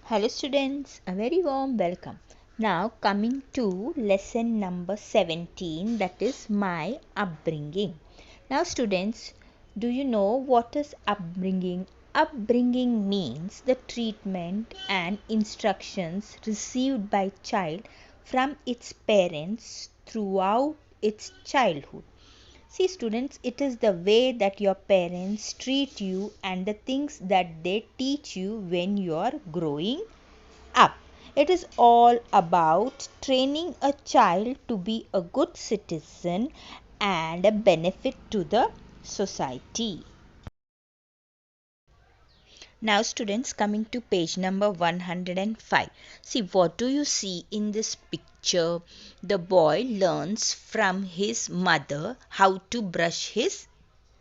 Hello students, a very warm welcome. Now coming to lesson number 17, that is my upbringing. Now students, do you know what is upbringing? Upbringing means the treatment and instructions received by child from its parents throughout its childhood. See students, it is the way that your parents treat you and the things that they teach you when you are growing up. It is all about training a child to be a good citizen and a benefit to the society. Now students, coming to page number 105. See, what do you see in this picture? The boy learns from his mother how to brush his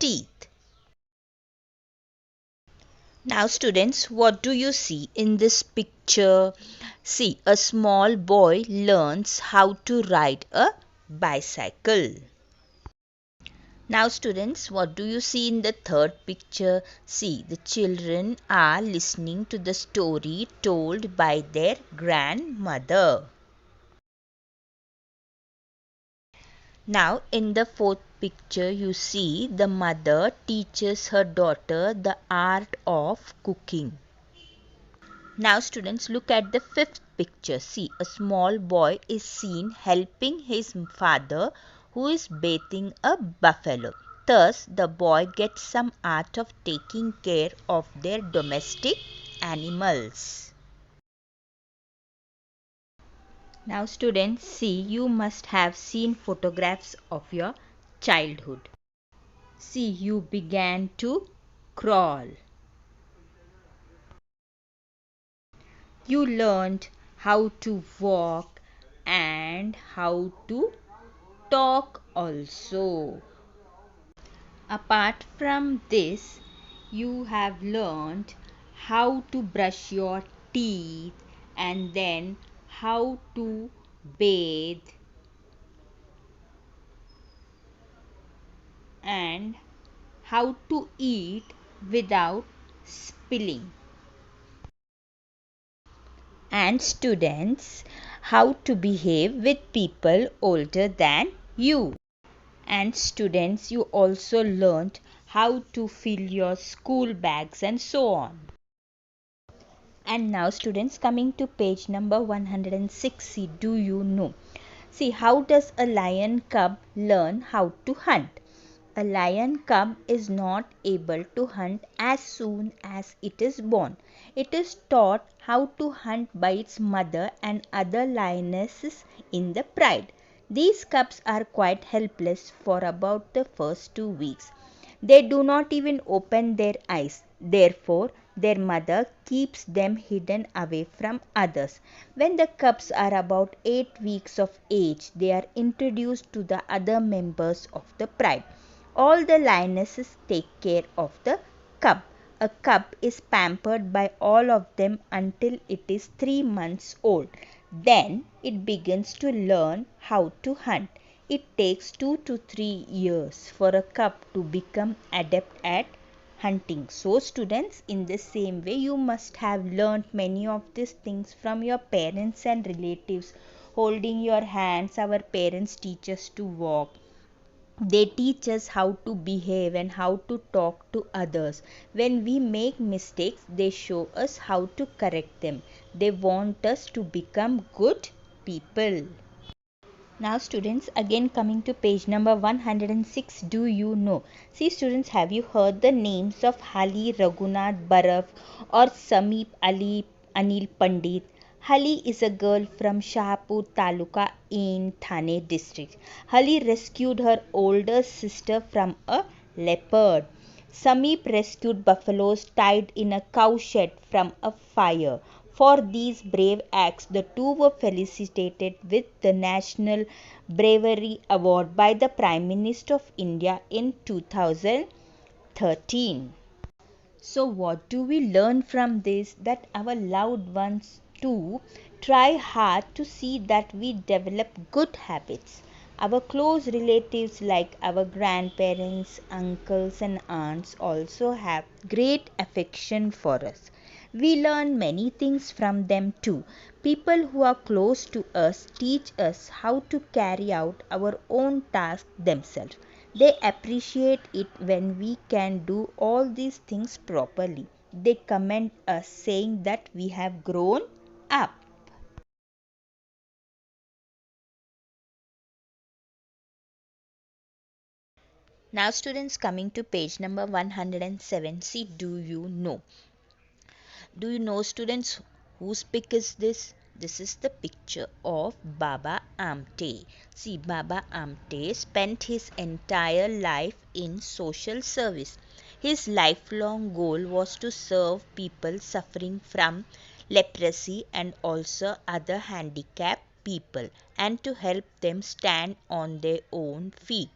teeth. Now students, what do you see in this picture? See, a small boy learns how to ride a bicycle. Now students, what do you see in the third picture? See, the children are listening to the story told by their grandmother. Now in the fourth picture, you see the mother teaches her daughter the art of cooking. Now students, look at the fifth picture. See, a small boy is seen helping his father who is bathing a buffalo. Thus, the boy gets some art of taking care of their domestic animals. Now students, see, you must have seen photographs of your childhood. See, you began to crawl. You learned how to walk and how to talk also. Apart from this, you have learned how to brush your teeth and then how to bathe and how to eat without spilling. And students, how to behave with people older than you. And students, you also learnt how to fill your school bags and so on. And now students, coming to page number 106, see, do you know? See, how does a lion cub learn how to hunt? A lion cub is not able to hunt as soon as it is born. It is taught how to hunt by its mother and other lionesses in the pride. These cubs are quite helpless for about the first 2 weeks. They do not even open their eyes. Therefore, their mother keeps them hidden away from others. When the cubs are about 8 weeks of age, they are introduced to the other members of the pride. All the lionesses take care of the cub. A cub is pampered by all of them until it is 3 months old. Then it begins to learn how to hunt. It takes 2 to 3 years for a cub to become adept at hunting. So students, in the same way, you must have learnt many of these things from your parents and relatives. Holding your hands, our parents teach us to walk. They teach us how to behave and how to talk to others. When we make mistakes, they show us how to correct them. They want us to become good people. Now students, again coming to page number 106, do you know? See students, have you heard the names of Hali Raghunath Baraf or Sameep Ali Anil Pandit? Hali is a girl from Shahpur Taluka in Thane district. Hali rescued her older sister from a leopard. Sameep rescued buffaloes tied in a cowshed from a fire. For these brave acts, the two were felicitated with the National Bravery Award by the Prime Minister of India in 2013. So what do we learn from this? That our loved ones too try hard to see that we develop good habits. Our close relatives like our grandparents, uncles and aunts also have great affection for us. We learn many things from them too. People who are close to us teach us how to carry out our own tasks themselves. They appreciate it when we can do all these things properly. They commend us saying that we have grown up. Now students, coming to page number 107, see, do you know? Do you know students whose pic is this? This is the picture of Baba Amte. See, Baba Amte spent his entire life in social service. His lifelong goal was to serve people suffering from leprosy and also other handicapped people, and to help them stand on their own feet.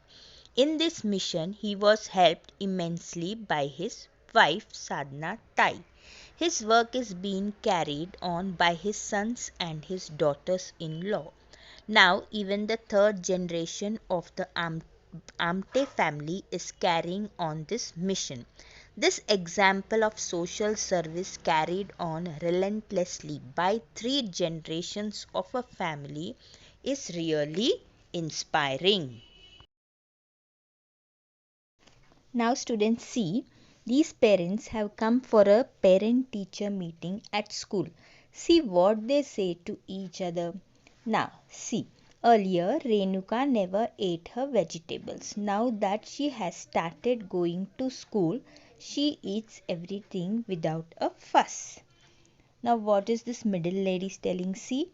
In this mission, he was helped immensely by his wife Sadhna Tai. His work is being carried on by his sons and his daughters-in-law. Now, even the third generation of the Amte family is carrying on this mission. This example of social service carried on relentlessly by 3 generations of a family is really inspiring. Now students, see, these parents have come for a parent teacher meeting at school. See what they say to each other. Now see, earlier Renuka never ate her vegetables. Now that she has started going to school, she eats everything without a fuss. Now what is this middle lady telling? See,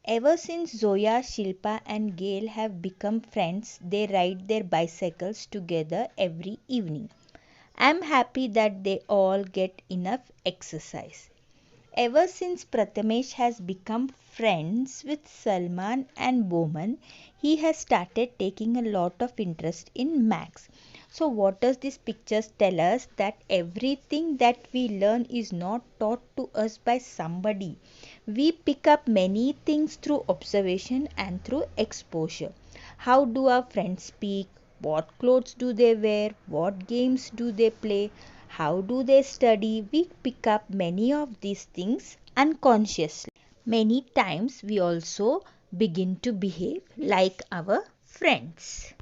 ever since Zoya, Shilpa and Gail have become friends, they ride their bicycles together every evening. I am happy that they all get enough exercise. Ever since Prathamesh has become friends with Salman and Bowman, he has started taking a lot of interest in Max. So what does this picture tell us? That everything that we learn is not taught to us by somebody. We pick up many things through observation and through exposure. How do our friends speak? What clothes do they wear? What games do they play? How do they study? We pick up many of these things unconsciously. Many times we also begin to behave like our friends.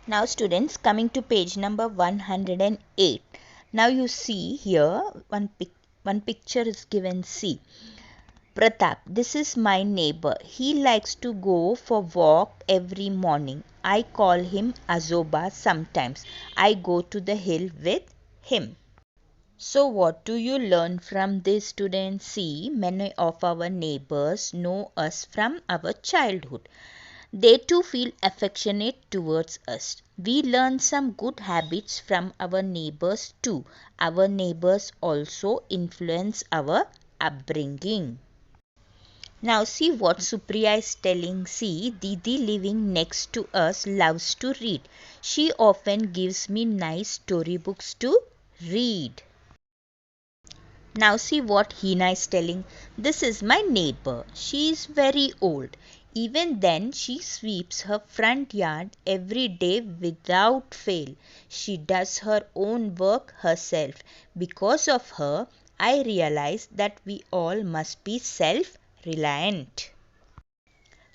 Now students, coming to page number 108. Now you see here one picture is given. See, Pratap, this is my neighbor. He likes to go for walk every morning. I call him Azoba sometimes. I go to the hill with him. So what do you learn from this, students? See, many of our neighbors know us from our childhood. They too feel affectionate towards us. We learn some good habits from our neighbors too. Our neighbors also influence our upbringing. Now see what Supriya is telling. See, Didi living next to us loves to read. She often gives me nice storybooks to read. Now see what Hina is telling. This is my neighbor. She is very old. Even then she sweeps her front yard every day without fail. She does her own work herself. Because of her, I realize that we all must be self-reliant.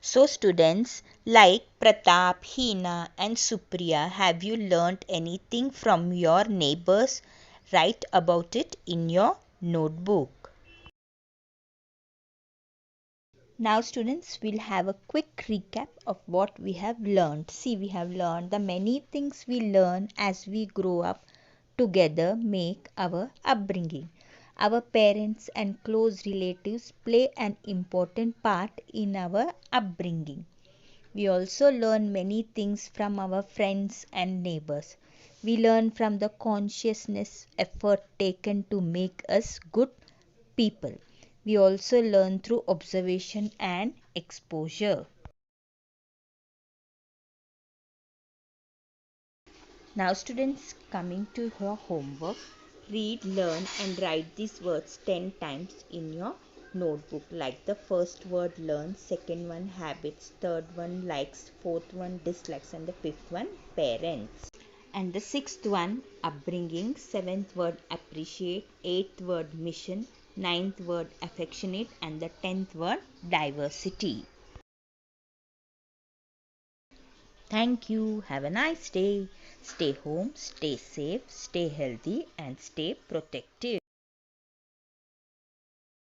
So students, like Pratap, Hina and Supriya, have you learnt anything from your neighbors? Write about it in your notebook. Now students, we'll have a quick recap of what we have learned. See, we have learned the many things we learn as we grow up together make our upbringing. Our parents and close relatives play an important part in our upbringing. We also learn many things from our friends and neighbors. We learn from the consciousness effort taken to make us good people. We also learn through observation and exposure. Now students, coming to your homework, read, learn and write these words 10 times in your notebook. Like the first word learn, second one habits, third one likes, fourth one dislikes and the fifth one parents. And the sixth one, upbringing. Seventh word, appreciate. Eighth word, mission. Ninth word, affectionate. And the 10th word, diversity. Thank you. Have a nice day. Stay home, stay safe, stay healthy, and stay protective.